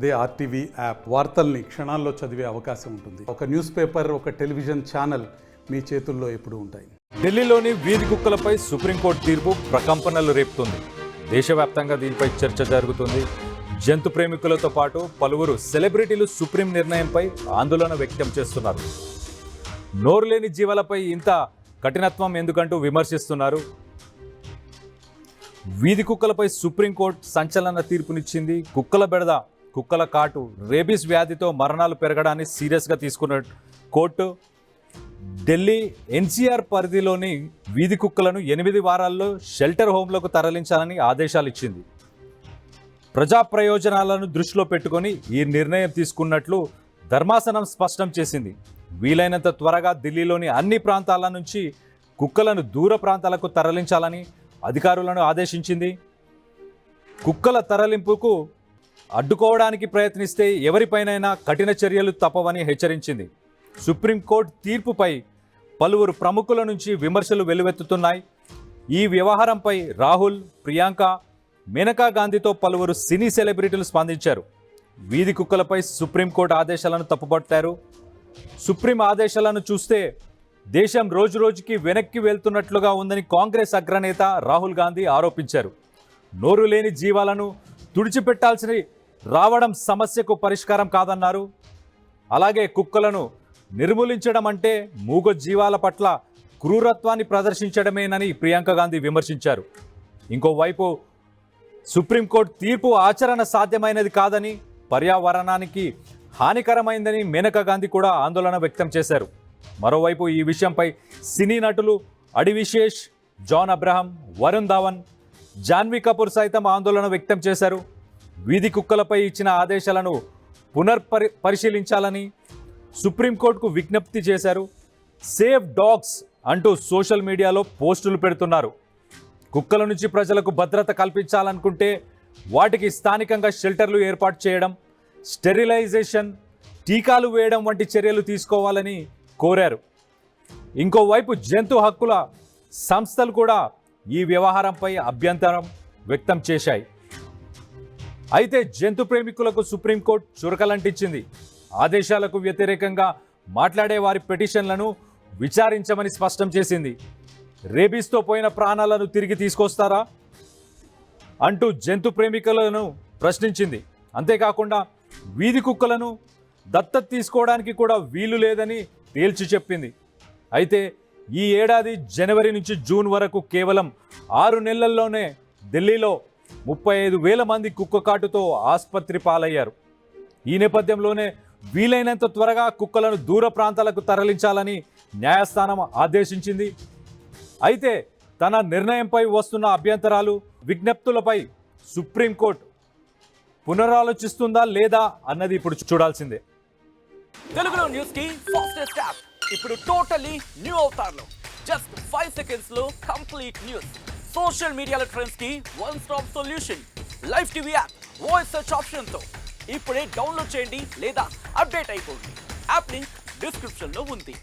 అదే RTV app వార్తల్ని క్షణాల్లో చదివే అవకాశం ఉంటుంది. ఒక న్యూస్ పేపర్, ఒక టెలివిజన్ ఛానల్ మీ చేతుల్లో ఎప్పుడూ ఉంటాయి. ఢిల్లీలోని వీధి కుక్కలపై సుప్రీంకోర్టు తీర్పు ప్రకంపనలు రేపుతుంది. దేశవ్యాప్తంగా దీనిపై చర్చ జరుగుతుంది. జంతు ప్రేమికులతో పాటు పలువురు సెలబ్రిటీలు సుప్రీం నిర్ణయంపై ఆందోళన వ్యక్తం చేస్తున్నారు. నోరులేని జీవాలపై ఇంత కఠినత్వం ఎందుకంటూ విమర్శిస్తున్నారు. వీధి కుక్కలపై సుప్రీంకోర్టు సంచలన తీర్పునిచ్చింది. కుక్కల బెడద, కుక్కల కాటు, రేబీస్ వ్యాధితో మరణాలు పెరగడాన్ని సీరియస్గా తీసుకున్న కోర్టు ఢిల్లీ ఎన్సీఆర్ పరిధిలోని వీధి కుక్కలను 8 వారాల్లో షెల్టర్ హోమ్లకు తరలించాలని ఆదేశాలు ఇచ్చింది. ప్రజా ప్రయోజనాలను దృష్టిలో పెట్టుకొని ఈ నిర్ణయం తీసుకున్నట్లు ధర్మాసనం స్పష్టం చేసింది. వీలైనంత త్వరగా ఢిల్లీలోని అన్ని ప్రాంతాల నుంచి కుక్కలను దూర ప్రాంతాలకు తరలించాలని అధికారులను ఆదేశించింది. కుక్కల తరలింపుకు అడ్డుకోవడానికి ప్రయత్నిస్తే ఎవరిపైనైనా కఠిన చర్యలు తప్పవని హెచ్చరించింది. సుప్రీంకోర్టు తీర్పుపై పలువురు ప్రముఖుల నుంచి విమర్శలు వెల్లువెత్తుతున్నాయి. ఈ వ్యవహారంపై రాహుల్, ప్రియాంక, మేనకా గాంధీతో పలువురు సినీ సెలబ్రిటీలు స్పందించారు. వీధి కుక్కలపై సుప్రీంకోర్టు ఆదేశాలను తప్పుపట్టారు. సుప్రీం ఆదేశాలను చూస్తే దేశం రోజురోజుకి వెనక్కి వెళ్తున్నట్లుగా ఉందని కాంగ్రెస్ అగ్రనేత రాహుల్ గాంధీ ఆరోపించారు. నోరు లేని జీవాలను తుడిచిపెట్టాల్సి రావడం సమస్యకు పరిష్కారం కాదన్నారు. అలాగే కుక్కలను నిర్మూలించడం అంటే మూగ జీవాల పట్ల క్రూరత్వాన్ని ప్రదర్శించడమేనని ప్రియాంక గాంధీ విమర్శించారు. ఇంకోవైపు సుప్రీంకోర్టు తీర్పు ఆచరణ సాధ్యమైనది కాదని, పర్యావరణానికి హానికరమైందని మేనకా గాంధీ కూడా ఆందోళన వ్యక్తం చేశారు. మరోవైపు ఈ విషయంపై సినీ నటులు అడివిశేష్, జాన్ అబ్రహం, వరుణ్ ధావన్, జాన్వీ కపూర్ సైతం ఆందోళన వ్యక్తం చేశారు. వీధి కుక్కలపై ఇచ్చిన ఆదేశాలను పరిశీలించాలని సుప్రీంకోర్టుకు విజ్ఞప్తి చేశారు. సేవ్ డాగ్స్ అంటూ సోషల్ మీడియాలో పోస్టులు పెడుతున్నారు. కుక్కల నుంచి ప్రజలకు భద్రత కల్పించాలనుకుంటే వాటికి స్థానికంగా షెల్టర్లు ఏర్పాటు చేయడం, స్టెరిలైజేషన్, టీకాలు వేయడం వంటి చర్యలు తీసుకోవాలని కోరారు. ఇంకోవైపు జంతు హక్కుల సంస్థలు కూడా ఈ వ్యవహారంపై అభ్యంతరం వ్యక్తం చేశాయి. అయితే జంతు ప్రేమికులకు సుప్రీంకోర్టు చురకలంటించింది. ఆదేశాలకు వ్యతిరేకంగా మాట్లాడే వారి పిటిషన్లను విచారించమని స్పష్టం చేసింది. రేబీస్తో పోయిన ప్రాణాలను తిరిగి తీసుకొస్తారా అంటూ జంతు ప్రేమికులను ప్రశ్నించింది. అంతేకాకుండా వీధి కుక్కలను దత్తత తీసుకోవడానికి కూడా వీలు లేదని తేల్చి చెప్పింది. అయితే ఈ ఏడాది జనవరి నుంచి జూన్ వరకు కేవలం 6 నెలల్లోనే ఢిల్లీలో 35,000 మంది కుక్క కాటుతో ఆసుపత్రి పాలయ్యారు. ఈ నేపథ్యంలోనే వీలైనంత త్వరగా కుక్కలను దూర ప్రాంతాలకు తరలించాలని న్యాయస్థానం ఆదేశించింది. అయితే తన నిర్ణయంపై వస్తున్న అభ్యంతరాలు, విజ్ఞప్తులపై సుప్రీంకోర్టు పునరాలోచిస్తుందా లేదా అన్నది ఇప్పుడు చూడాల్సిందే. తెలుగులో న్యూస్ కి ఫాస్టెస్ట్ యాప్ ఇప్పుడు టోటల్లీ న్యూ అవతార్లో జస్ట్ 5 సెకండ్స్ లో కంప్లీట్ న్యూస్. సోషల్ మీడియాలో ట్రెండ్స్ కి one stop solution. Live TV app voice search option తో ఇప్పుడే డౌన్లోడ్ చేయండి లేదా అప్డేట్ అయిపోండి. యాప్ లింక్ డిస్క్రిప్షన్ లో ఉంది.